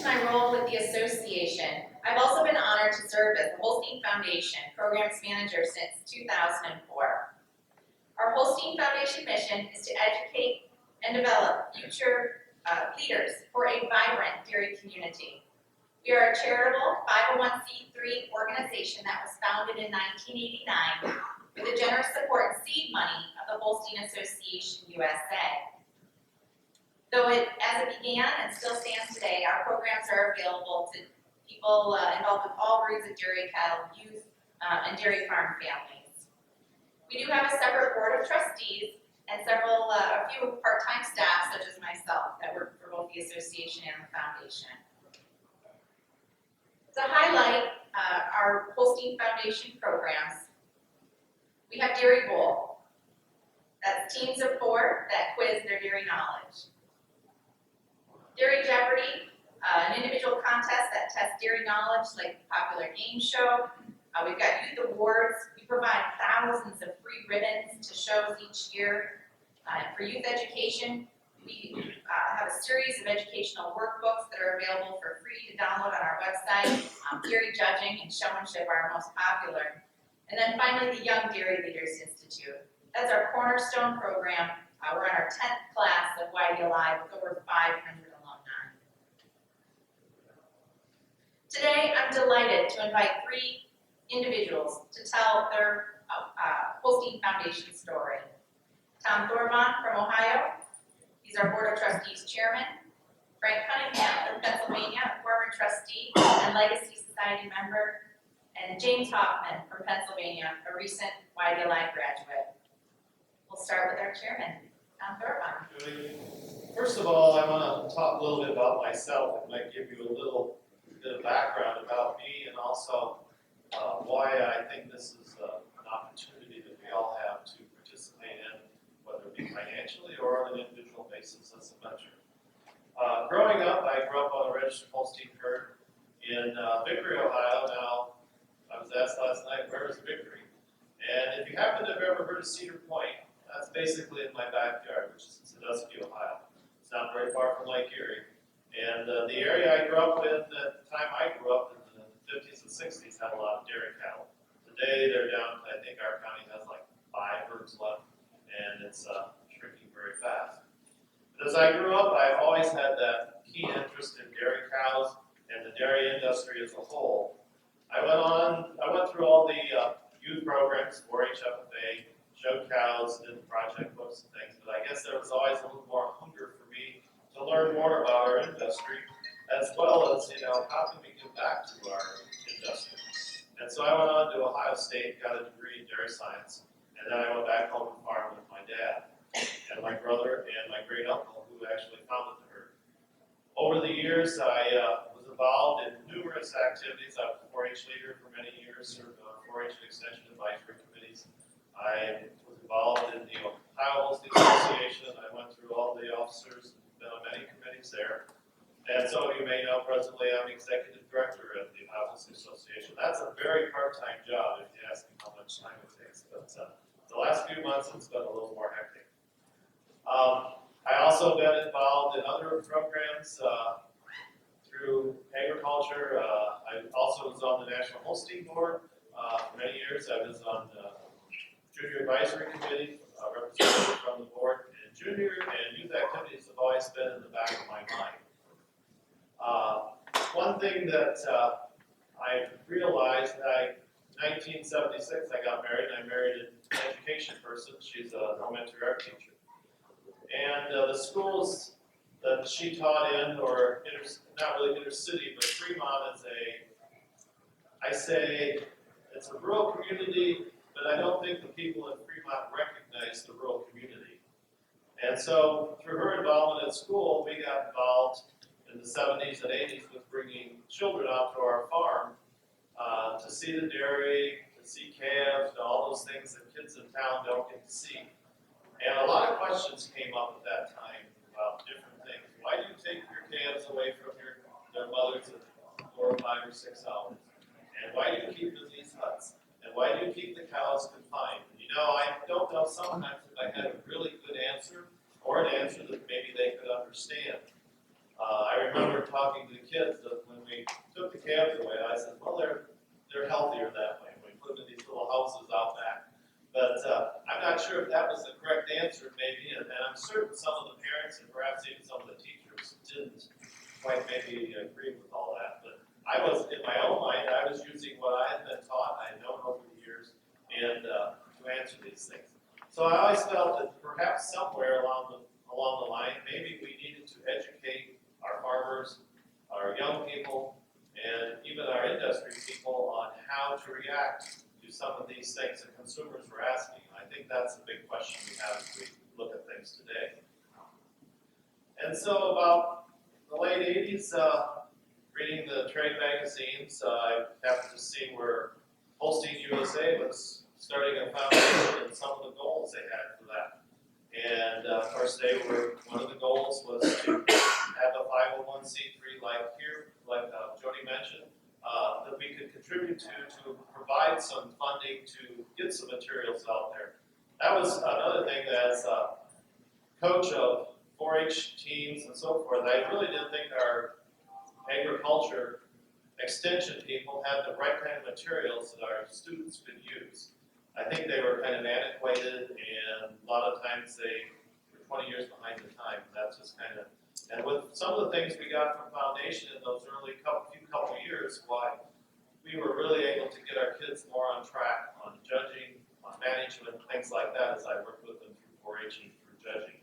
to my role with the association, I've also been honored to serve as the Holstein Foundation Programs Manager since 2004. Our Holstein Foundation mission is to educate and develop future leaders for a vibrant dairy community. We are a charitable 501c3 organization that was founded in 1989 with the generous support and seed money of the Holstein Association USA. Though as it began and still stands today, our programs are available to people involved with all breeds of dairy cattle, youth, and dairy farm families. We do have a separate board of trustees and a few part-time staff, such as myself, that work for both the association and the foundation. To highlight our Holstein Foundation programs, we have Dairy Bowl. That's teams of 4 that quiz their dairy knowledge. Dairy Jeopardy, an individual contest that tests dairy knowledge like the popular game show. We've got youth awards. We provide thousands of free ribbons to shows each year. For youth education, we have a series of educational workbooks that are available for free to download on our website. Dairy judging and showmanship are our most popular. And then finally, the Young Dairy Leaders Institute. That's our cornerstone program. We're in our 10th class of YD Alive with over 500 alumni. Today, I'm delighted to invite 3 individuals to tell their Holstein Foundation story. Tom Thorvon from Ohio. He's our Board of Trustees Chairman. Frank Cunningham from Pennsylvania, a former trustee and Legacy Society member. And James Hoffman from Pennsylvania, a recent YD Alive graduate. We'll start with our chairman, Tom Thorvon. First of all, I want to talk a little bit about myself. It might give you a little bit of background about me and also why I think this is an opportunity that we all have to participate in, whether it be financially or on an individual basis as a venture. Growing up, I grew up on a registered Holstein herd in Vickery, Ohio. Now, I was asked last night, where is Vickery? And if you happen to have ever heard of Cedar Point, that's basically in my backyard, which is in Sandusky, Ohio. It's not very far from Lake Erie. And the area I grew up in, at the time I grew up in the 50s and 60s, had a lot of dairy cattle. Today they're down, I think our county has like 5 herds left, and it's shrinking very fast. But as I grew up, I've always had that keen interest in dairy cows and the dairy industry as a whole. I went through all the youth programs, 4-H FFA, showed cows, did project books and things, but I guess there was always a little more hunger for me to learn more about our industry, as well as, how can we give back to our industry. And so I went on to Ohio State, got a degree in dairy science, and then I went back home and farmed with my dad and my brother and my great uncle who actually founded the herd. Over the years, I was involved in numerous activities. I was a 4-H leader for many years, served on 4-H extension advisory committees. I was involved in the Ohio Holstein Association. I went through all the officers, been on many committees there. And some of you may know, presently I'm executive director at the Ohio Holstein Association. That's a very part-time job if you ask me how much time it takes. But the last few months it's been a little more hectic. I also been involved in other programs through agriculture. I also was on the National Holstein Board for many years. I was on the Junior Advisory Committee, representative from the board, and junior and youth activities have always been in the back of my mind. One thing that I realized, in 1976 I got married, and I married an education person. She's an elementary art teacher. And the schools that she taught in, or not really intercity, but Fremont is I say it's a rural community, but I don't think the people in Fremont recognize the rural community. And so through her involvement at school, we got involved in the 70s and 80s with bringing children out to our farm to see the dairy, to see calves, and all those things that kids in town don't get to see. And a lot of questions came up at that time about different things. Why do you take your calves away from their mothers at 4 or 5 or 6 hours? And why do you keep them in these huts? And why do you keep the cows confined? I don't know sometimes if I had a really good answer or an answer that maybe they could understand. I remember talking to the kids that when we took the cabs away, I said, well, they're healthier that way. We put them in these little houses out back. But I'm not sure if that was the correct answer, maybe, and I'm certain some of the parents and perhaps even some of the teachers didn't quite maybe agree with all that. But I was, in my own mind, I was using what I had been taught, I had known over the years, and to answer these things. So I always felt that perhaps somewhere along the line, maybe we needed to educate our farmers, our young people, and even our industry people on how to react to some of these things that consumers were asking. I think that's the big question we have as we look at things today. And so about the late 80s, reading the trade magazines, I happened to see where Holstein USA was starting a foundation and some of the goals they had for that. And of course, one of the goals was to have a 501c3 like here, like Jody mentioned, that we could contribute to provide some funding to get some materials out there. That was another thing that as a coach of 4-H teams and so forth, I really didn't think our agriculture extension people had the right kind of materials that our students could use. I think they were kind of antiquated, and a lot of times they were 20 years behind the time. That's just kind of, and with some of the things we got from Foundation in those early few couple years, why we were really able to get our kids more on track on judging, on management, things like that as I worked with them through 4-H and through judging.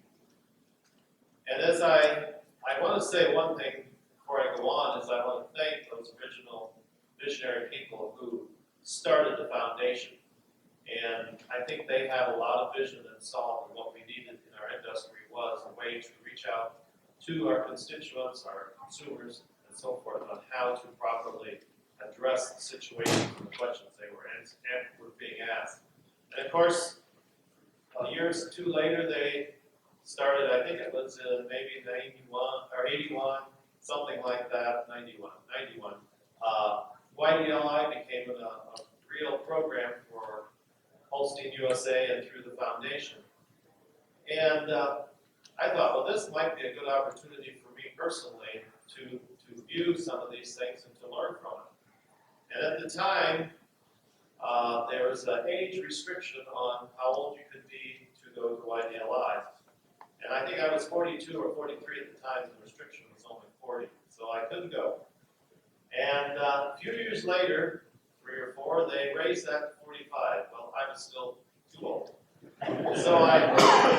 And as I want to say one thing before I go on is I want to thank those original visionary people who started the foundation. And I think they had a lot of vision and saw that what we needed in our industry was a way to reach out to our constituents, our consumers, and so forth on how to properly address the situations and the questions they were being asked. And of course, a year or two later, they started, I think it was maybe 91 or 81, something like that, 91. YDLI became a real program for Holstein USA and through the foundation. And I thought, well, this might be a good opportunity for me personally to view some of these things and to learn from it. And at the time, there was an age restriction on how old you could be to go to YDLI. And I think I was 42 or 43 at the time, the restriction was only 40, so I couldn't go. And a few years later, 3 or 4, they raised that to 45. Well, I was still too old. So I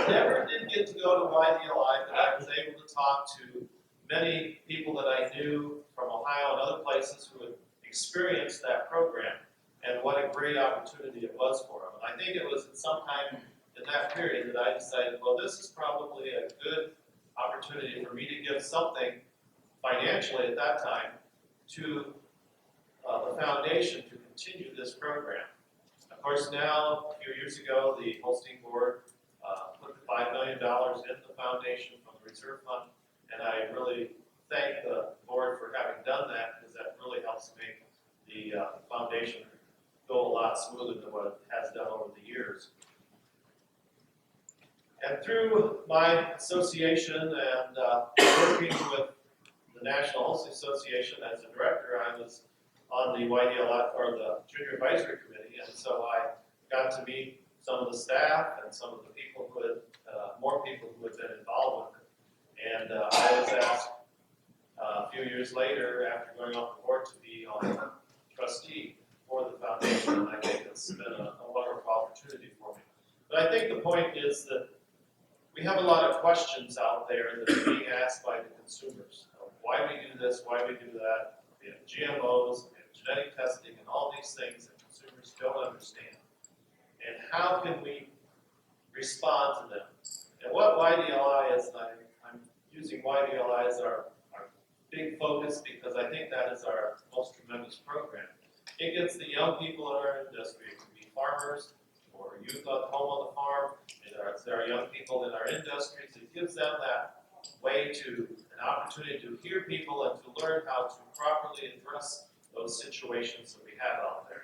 never did get to go to YDLI, but I was able to talk to many people that I knew from Ohio and other places who had experienced that program, and what a great opportunity it was for them. And I think it was at some time in that period that I decided, well, this is probably a good opportunity for me to give something financially at that time to the foundation to continue this program. Of course, now, a few years ago, the Holstein board put the $5 million in the foundation from the reserve fund, and I really thank the board for having done that, because that really helps make the foundation go a lot smoother than what it has done over the years. And through my association and working with the National Holstein Association as a director, I was on the YDLI, or the Junior Advisory Committee, and so I got to meet some of the staff and some of the people who had, more people who had been involved with it. And I was asked a few years later, after going off the board, to be on trustee for the foundation, and I think it's been a wonderful opportunity for me. But I think the point is that we have a lot of questions out there that are being asked by the consumers. Why we do this, why we do that. We have GMOs, we have genetic testing, and all these things that consumers don't understand. And how can we respond to them? And what YDLI is, I'm using YDLI as our big focus, because I think that is our most tremendous program. It gets the young people in our industry, it could be farmers or youth at home on the farm, there are young people in our industries. It gives them that way to, an opportunity to hear people and to learn how to properly address those situations that we have out there.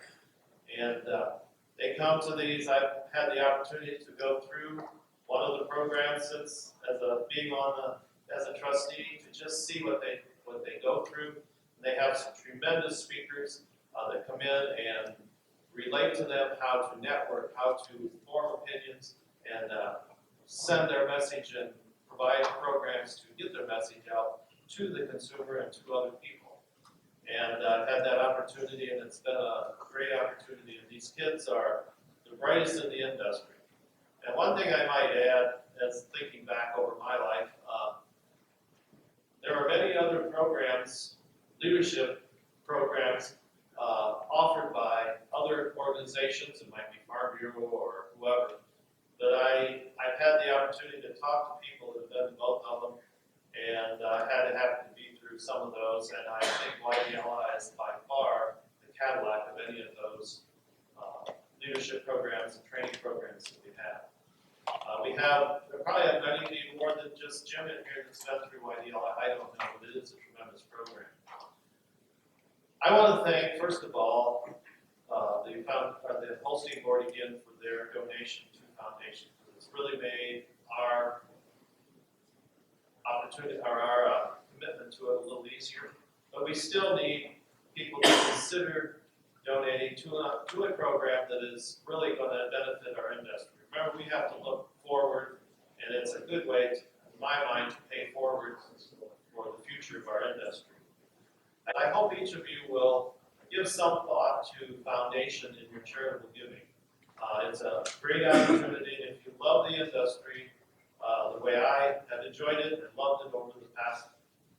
And they come to these. I've had the opportunity to go through one of the programs since being on as a trustee to just see what they go through. They have some tremendous speakers that come in and relate to them how to network, how to form opinions, and send their message and provide programs to get their message out to the consumer and to other people. And I've had that opportunity, and it's been a great opportunity. And these kids are the brightest in the industry. And one thing I might add, as thinking back over my life, there are many other programs, leadership programs, offered by other organizations, it might be Farm Bureau or whoever, that I've had the opportunity to talk to people that have been in both of them, and I had to happen to be through some of those, and I think YDLI is by far the Cadillac of any of those leadership programs and training programs that we have. We probably have many more than just Jim in here that's been through YDLI. I don't know, but it is a tremendous program. I want to thank, first of all, the Holstein board again for their donation to the foundation. It's really made our opportunity, or our commitment to it a little easier. But we still need people to consider donating to a program that is really going to benefit our industry. Remember, we have to look forward, and it's a good way, in my mind, to pay forward for the future of our industry. I hope each of you will give some thought to foundation in your charitable giving. It's a great opportunity, and if you love the industry the way I have enjoyed it and loved it over the past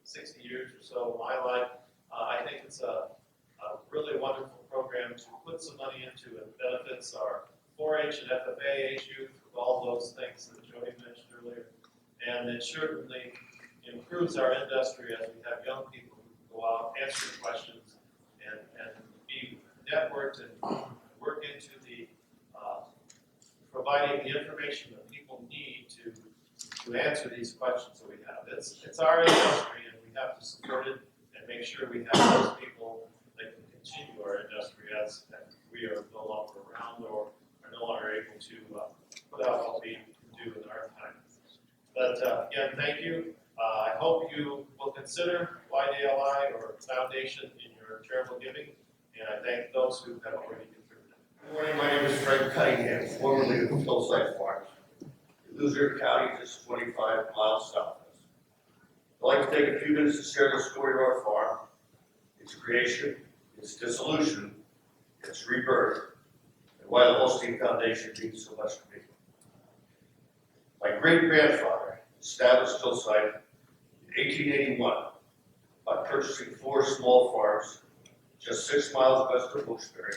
60 years or so of my life, I think it's a really wonderful program to put some money into. It benefits our 4-H and FFA age youth with all those things that Jody mentioned earlier, and it certainly improves our industry as we have young people who go out, answer questions, and be networked and work into the providing the information that people need to answer these questions that we have. It's our industry, and we have to support it and make sure we have those people that can continue our industry as we are no longer around or are no longer able to put out what we can do in our time. But again, thank you. I hope you will consider YDLI or Foundation in your charitable giving, and I thank those who have already contributed. Good morning, my name is Frank Cunningham, formerly of Hillside Farms. In Loser County, just 25 miles south of us. I'd like to take a few minutes to share the story of our farm, its creation, its dissolution, its rebirth, and why the Holstein Foundation means so much to me. My great-grandfather established Hillside in 1881 by purchasing 4 small farms just 6 miles west of Wilkes-Barre,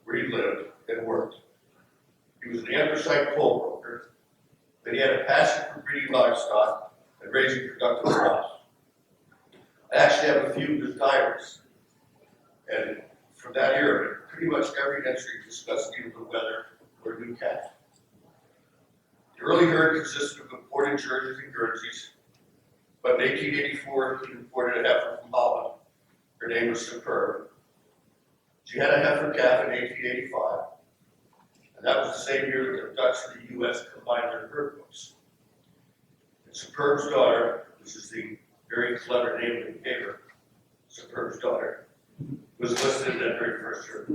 where he lived and worked. He was an anthracite coal broker, but he had a passion for breeding livestock and raising productive crops. I actually have a few of his diaries, and from that era, pretty much every entry discussed either the weather or a new calf. The early herd consisted of imported Jerseys and Guernseys, but in 1884, he imported a heifer from Holland. Her name was Superb. She had a heifer calf in 1885, and that was the same year that the Dutch and the U.S. combined their herd books. And Superb's daughter, which is the very clever name that we gave her, Superb's daughter, was listed in that very first herd.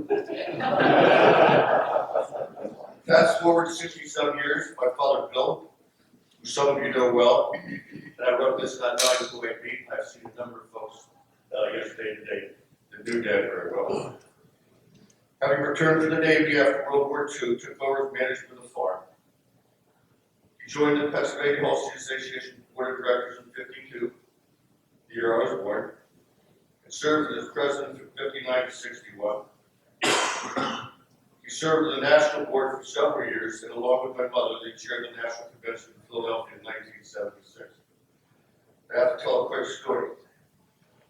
Fast forward 67 years, my father Bill, who some of you know well, and I wrote this not knowing who I meet. I've seen a number of folks yesterday and today that knew Dad very well. Having returned from the Navy after World War II, took over management of the farm. He joined the Pennsylvania Holstein Association Board of Directors in '52, the year I was born, and served as president from '59 to '61. He served on the National Board for several years, and along with my mother, they chaired the National Convention in Philadelphia in 1976. I have to tell a quick story.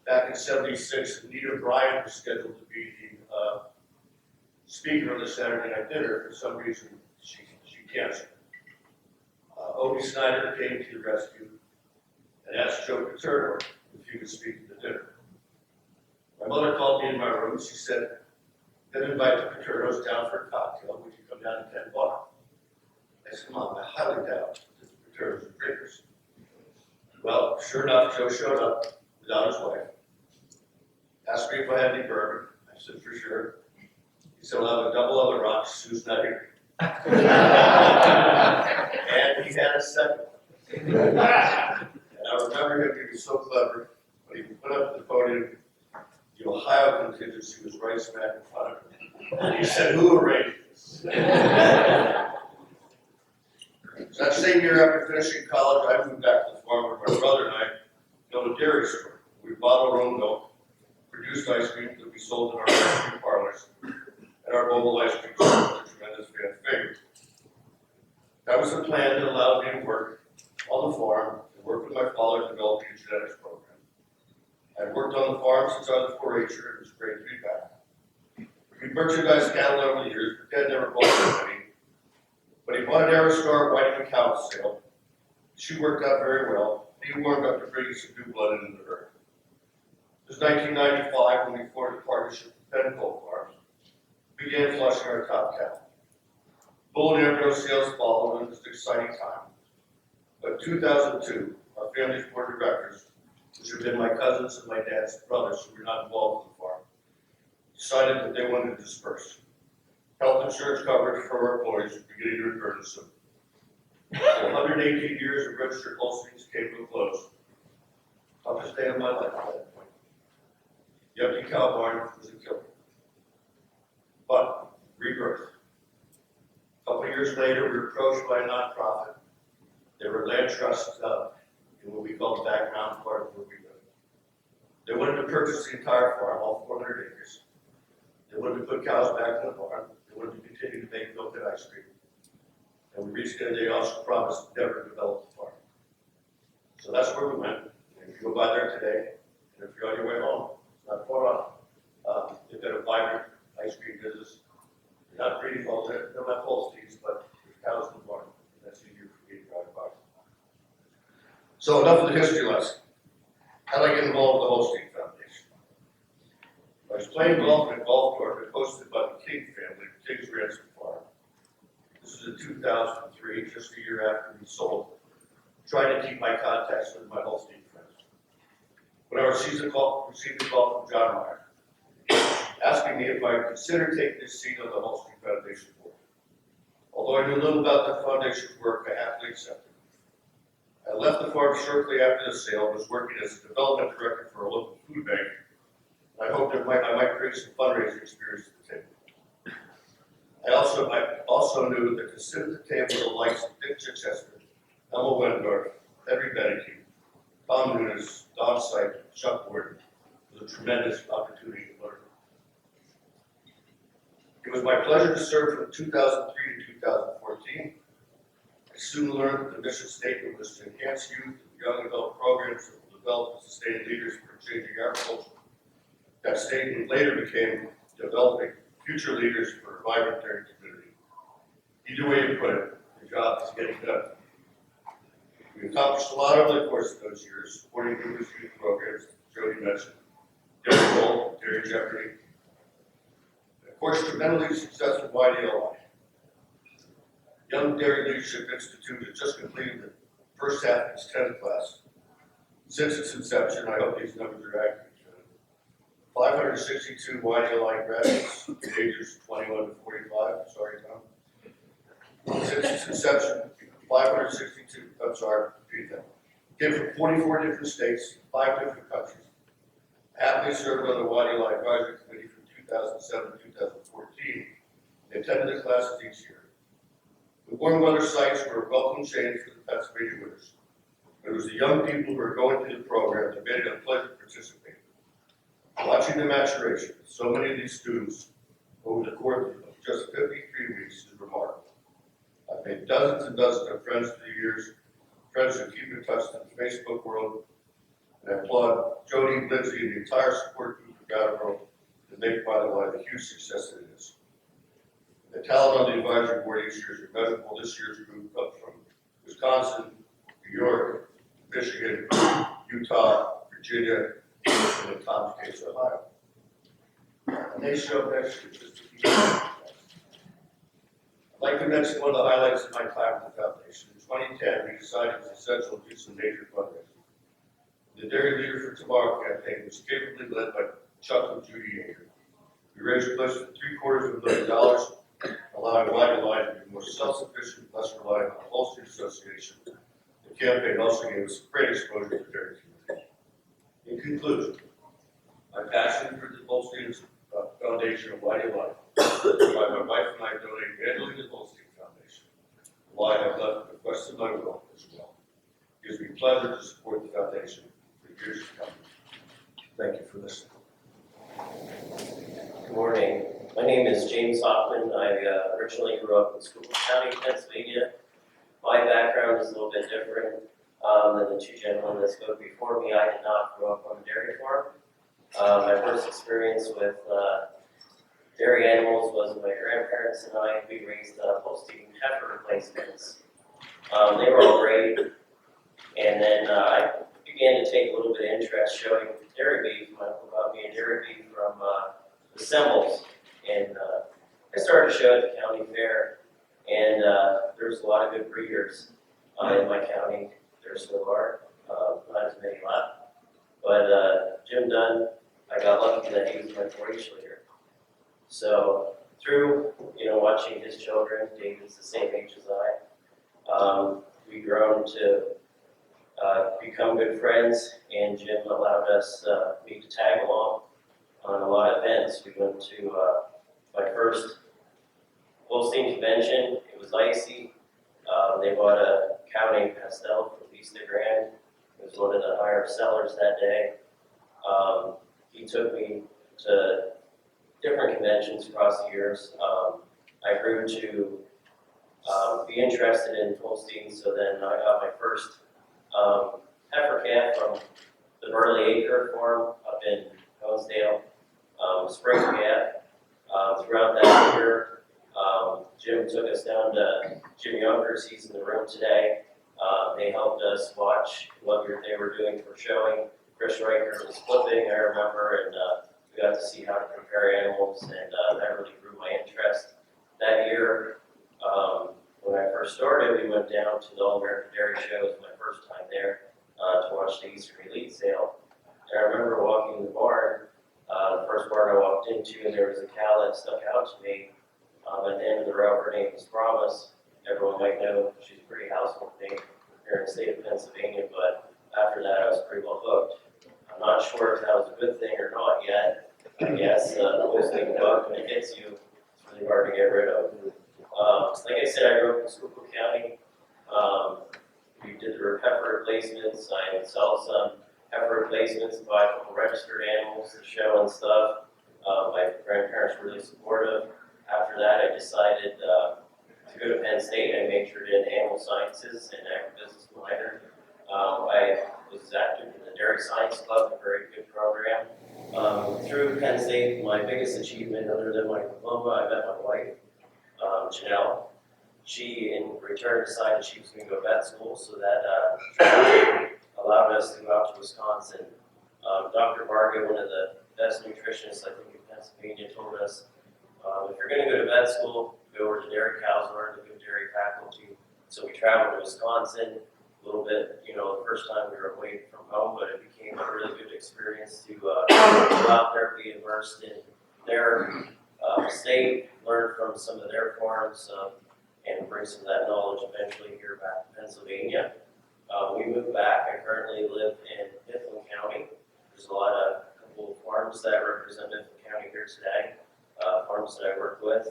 Back in '76, Anita Bryant was scheduled to be the speaker on the Saturday night dinner. For some reason, she canceled. Obie Snyder came to the rescue and asked Joe Paterno if he could speak at the dinner. My mother called me in my room. She said, "Then invite the Paternos down for a cocktail. Would you come down to 10 bar?" I said, "Mom, I highly doubt that the Paternos are drinkers." Well, sure enough, Joe showed up without his wife. Asked me if I had any bourbon. I said, for sure. He said, "I'll have a double on the rocks, Sue's not here." And he had a second. And I remember him being so clever, when he put up the podium, the Ohio contingency was right smack in front of him. And he said, "Who arranged this?" So that same year after finishing college, I moved back to the farm where my brother and I built a dairy store. We bottled our own milk, produced ice cream that we sold in our ice cream parlors, and our mobile ice cream store was a tremendous fan favorite. That was the plan that allowed me to work on the farm and work with my father developing a genetics program. I'd worked on the farm since I was a 4-H'er, and it was great to be back. We merchandised cattle over the years, but Dad never bought that many. But he bought an Aerostar Whiting cow sale. She worked out very well. He warmed up to bringing some new blood into the herd. It was 1995 when we formed a partnership with Penfold Farms. We began flushing our top cattle. Bull and embryo sales followed, and it was an exciting time. But in 2002, our family's board of directors, which had been my cousins and my dad's brothers who were not involved in the farm, decided that they wanted to disperse. Health insurance coverage for our employees was beginning to return soon. So 118 years of registered Holsteins came to a close. Toughest day of my life at that point. The empty cow barn was a killer. But rebirth. A couple of years later, we were approached by a nonprofit. They were land trusts in what we call the background part of where we live. They wanted to purchase the entire farm, all 400 acres. They wanted to put cows back in the barn. They wanted to continue to make milk and ice cream. And we reached in, they also promised never to develop the farm. So that's where we went. And if you go by there today, and if you're on your way home, it's not far off. They've got a vibrant ice cream business. They're not breeding all day, they're not Holsteins, but there's cows in the barn. And that's easier for me to drive by. So enough of the history lesson. How did I get involved with the Holstein Foundation? I was playing golf in a golf tournament hosted by the King family at King's Ransom Farm. This was in 2003, just a year after we sold. Trying to keep my contacts with my Holstein friends. When I received a call from John Meyer, asking me if I would consider taking this seat on the Holstein Foundation board. Although I knew little about the foundation's work, I happily accepted. I left the farm shortly after the sale and was working as a development director for a local food bank. I hoped I might bring some fundraising experience to the table. I also knew that to sit at the table with the likes of Dick Chichester, Emma Wendorf, Henry Beneke, Tom Nunes, Don Syke, Chuck Gordon was a tremendous opportunity to learn. It was my pleasure to serve from 2003 to 2014. I soon learned that the mission statement was to enhance youth and young adult programs that will develop and sustain leaders for changing agriculture. That statement later became developing future leaders for a vibrant dairy community. Either way you put it, the job is getting done. We accomplished a lot over the course of those years, supporting numerous youth programs that Jody mentioned, Dairy Gold, Dairy Jeopardy, and of course, tremendously successful YDLI. Young Dairy Leadership Institute has just completed the first half of its 10th class. Since its inception, I hope these numbers are accurate. 562 YDLI graduates, ages 21 to 45, sorry, Tom. Since its inception, 562, I'm sorry, repeat that. Came from 44 different states, 5 different countries. I happily served on the YDLI Advisory Committee from 2007 to 2014. They attended the classes each year. The warm weather sites were a welcome change for the Pennsylvania winters. It was the young people who were going through the program that made it a pleasure to participate. Watching the maturation of so many of these students over the course of just 53 weeks is remarkable. I've made dozens and dozens of friends through the years, friends who keep in touch in the Facebook world, and I applaud Jody, Lindsay, and the entire support group of Gatterboro to make YDLI the huge success that it is. The talent on the advisory board each year is immeasurable. This year's group comes from Wisconsin, New York, Michigan, Utah, Virginia, and in Tom's case, Ohio. And they show that just to keep it. I'd like to mention one of the highlights of my time with the foundation. In 2010, we decided it was essential to do some major fundraising. The Dairy Leader for Tomorrow campaign was capably led by Chuck and Judy Aker. We raised close to $750,000, allowing White Line to be more self-sufficient, less reliant on the Holstein Association. The campaign also gave us great exposure to the dairy community. In conclusion, my passion for the Holstein Foundation of White Line, why my wife and I donate annually to the Holstein Foundation, why I've left the rest of my will as well. It gives me pleasure to support the foundation for years to come. Thank you for listening. Good morning. My name is James Hoffman. I originally grew up in Schuylkill County, Pennsylvania. My background is a little bit different than the two gentlemen that spoke before me. I did not grow up on a dairy farm. My first experience with dairy animals was my grandparents and I. We raised Holstein heifer replacements. They were all great. And then I began to take a little bit of interest showing dairy beef. My uncle got me a dairy beef from the Sembles. And I started to show at the county fair. And there was a lot of good breeders in my county. There still are, not as many left. But Jim Dunn, I got lucky that he was my 4-H leader. So through, watching his children, David's the same age as I, we grown to become good friends, and Jim allowed me to tag along on a lot of events. We went to my first Holstein convention. It was icy. They bought a cow named Pastel for Lisa Grand. He was one of the higher sellers that day. He took me to different conventions across the years. I grew to be interested in Holstein, so then I got my first heifer calf from the Burley Acre farm up in Honesdale, spring calf. Throughout that year, Jim took us down to Jim Younger's. He's in the room today. They helped us watch what they were doing for showing. Chris Riker was flipping, I remember, and we got to see how to prepare animals, and that really grew my interest. That year, when I first started, we went down to the All-American Dairy Show. It was my first time there to watch the Eastern Elite sale. And I remember walking in the barn, the first barn I walked into, and there was a cow that stuck out to me. At the end of the row, her name was Promise. Everyone might know she's a pretty household name here in the state of Pennsylvania, but after that I was pretty well hooked. I'm not sure if that was a good thing or not yet. I guess the Holstein bug, when it hits you, it's really hard to get rid of. Like I said, I grew up in Schuylkill County. We did the heifer replacements. I would sell some heifer replacements and buy a couple registered animals to show and stuff. My grandparents were really supportive. After that, I decided to go to Penn State. I majored in animal sciences and agribusiness minor. I was active in the Dairy Science Club, a very good program. Through Penn State, my biggest achievement, other than my diploma, I met my wife, Janelle. She, in return, decided she was going to go to vet school, so that allowed us to go out to Wisconsin. Dr. Varga, one of the best nutritionists, I think, in Pennsylvania, told us, if you're going to go to vet school, go over to dairy cows, learn the good dairy faculty. So we traveled to Wisconsin a little bit, the first time we were away from home, but it became a really good experience to go out there, be immersed in their state, learn from some of their farms, and bring some of that knowledge eventually here back to Pennsylvania. We moved back. I currently live in Mifflin County. There's a couple of farms that represent Mifflin County here today. Farms that I work with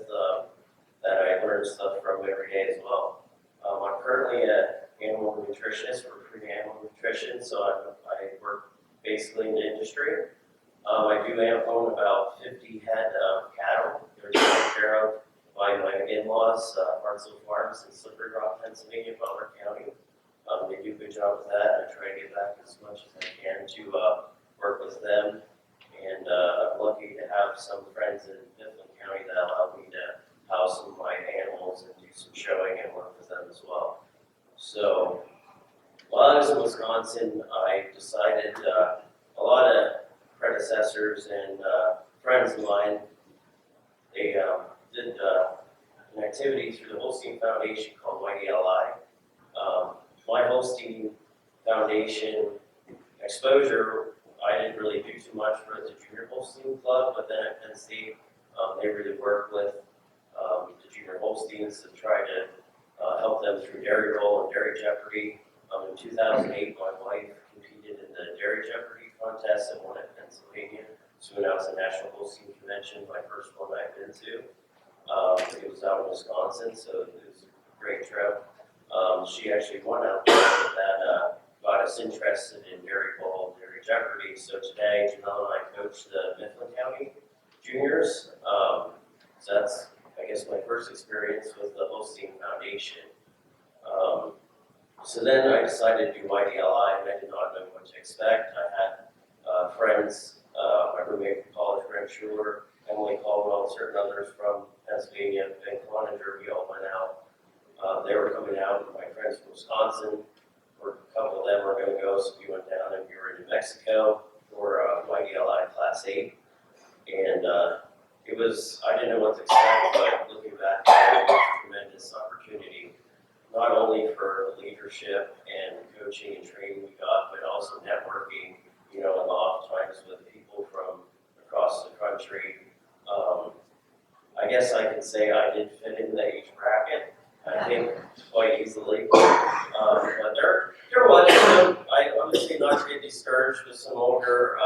that I learn stuff from every day as well. I'm currently an animal nutritionist for pre-animal nutrition, so I work basically in the industry. I do own about 50 head of cattle. They're taken care of by my in-laws, Hartsel Farms in Slippery Rock, Pennsylvania, Butler County. They do a good job with that. I try to get back as much as I can to work with them. And I'm lucky to have some friends in Mifflin County that allow me to house some of my animals and do some showing and work with them as well. So while I was in Wisconsin, I decided a lot of predecessors and friends of mine, they did an activity through the Holstein Foundation called YDLI. My Holstein Foundation exposure, I didn't really do too much for the junior Holstein club, but then at Penn State, they really worked with the junior Holsteins to try to help them through Dairy Roll and Dairy Jeopardy. In 2008, my wife competed in the Dairy Jeopardy contest and won at Pennsylvania. So when I was at National Holstein Convention, my first one I've been to. It was out in Wisconsin, so it was a great trip. She actually won out there that got us interested in Dairy Bowl, Dairy Jeopardy. So today, Janelle and I coach the Mifflin County juniors. So that's, I guess, my first experience with the Holstein Foundation. So then I decided to do YDLI, and I did not know what to expect. I had friends, my roommate from college, Graham Schuler, Emily Caldwell, and certain others from Pennsylvania, Ben Cloninger, we all went out. They were coming out, and my friends from Wisconsin, a couple of them were going to go, so we went down and we were in New Mexico for YDLI Class 8. And it was, I didn't know what to expect, but looking back, it was a tremendous opportunity, not only for the leadership and coaching and training we got, but also networking, you know, in the off times with people from across the country. I guess I can say I did fit in the age bracket, I think, quite easily. But there was some, I obviously not to get discouraged with some older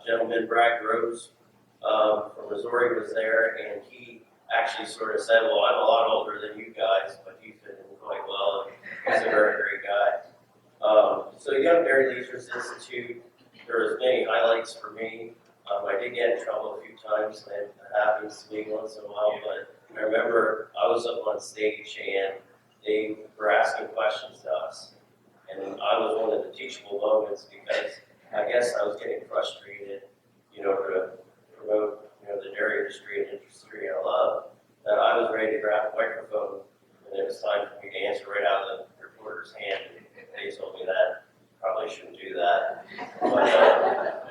gentlemen. Brad Groves from Missouri was there, and he actually sort of said, well, I'm a lot older than you guys, but you fit in quite well, and he's a very great guy. So Young Dairy Leaders Institute, there was many highlights for me. I did get in trouble a few times, and it happens to me once in a while, but I remember I was up on stage and they were asking questions to us. And I was one of the teachable moments because I guess I was getting frustrated, you know, to promote, you know, the dairy industry and industry I love, that I was ready to grab a microphone, and it was time for me to answer right out of the reporter's hand. And they told me that probably shouldn't do that. But,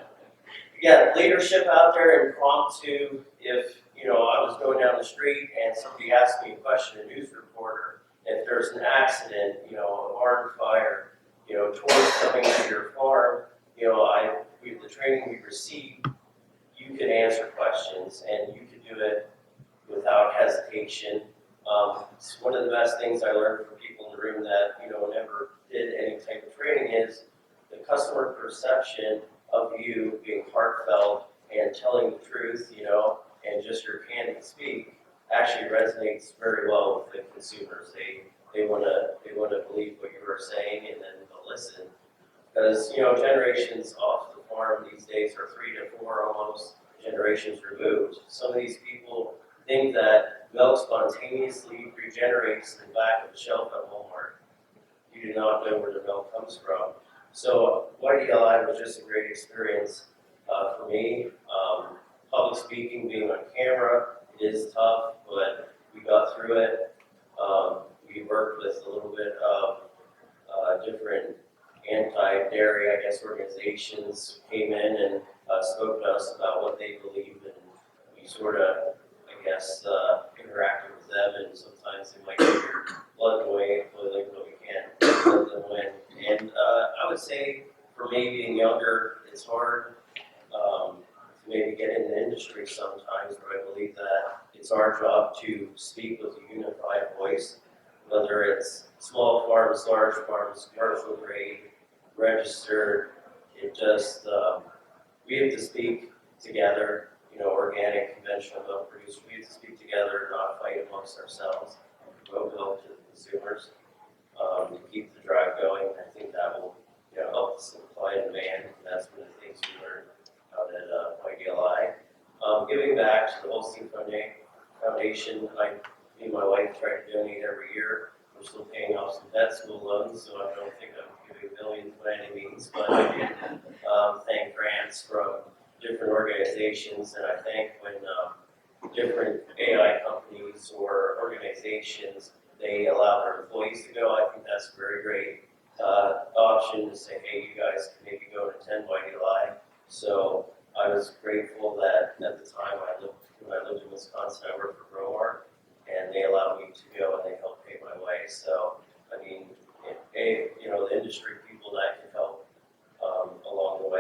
yeah, leadership out there, impromptu. If, you know, I was going down the street and somebody asked me a question, a news reporter, if there's an accident, you know, a barn fire, you know, tourists coming to your farm, you know, the training we received, you could answer questions and you could do it without hesitation. It's one of the best things I learned from people in the room that, you know, never did any type of training is the customer perception of you being heartfelt and telling the truth, you know, and just your candid speak actually resonates very well with the consumers. They wanna believe what you are saying, and then they'll listen. Because, you know, generations off the farm these days are 3 to 4 almost generations removed. Some of these people think that milk spontaneously regenerates in the back of the shelf at Walmart. You do not know where the milk comes from. So YDLI was just a great experience for me. Public speaking, being on camera, it is tough, but we got through it. We worked with a little bit of different anti-dairy, I guess, organizations came in and spoke to us about what they believe, and we sort of, I guess, interacted with them, and sometimes they might get your blood away, but we can't let them win. And I would say, for me being younger, it's hard to maybe get in the industry sometimes, but I believe that it's our job to speak with a unified voice, whether it's small farms, large farms, commercial grade, registered. It just, we have to speak together, you know, organic, conventional milk producers. We have to speak together and not fight amongst ourselves, promote milk to the consumers. To keep the drive going. I think that will, you know, help the supply and demand. And that's one of the things we learned out at YDLI. Giving back to the Holstein Foundation, me and my wife try to donate every year. We're still paying off some vet school loans, so I don't think I'm giving millions by any means, but I did thank grants from different organizations, and I think when different AI companies or organizations, they allow their employees to go. I think that's a very great option to say, hey, you guys can maybe go and attend YDLI. So I was grateful that at the time when I lived in Wisconsin, I worked for Growmark, and they allowed me to go and they helped pay my way. So, I mean, you know, the industry people that can help along the way.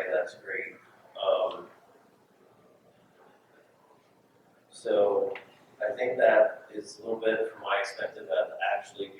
think that is a little bit from my perspective of actually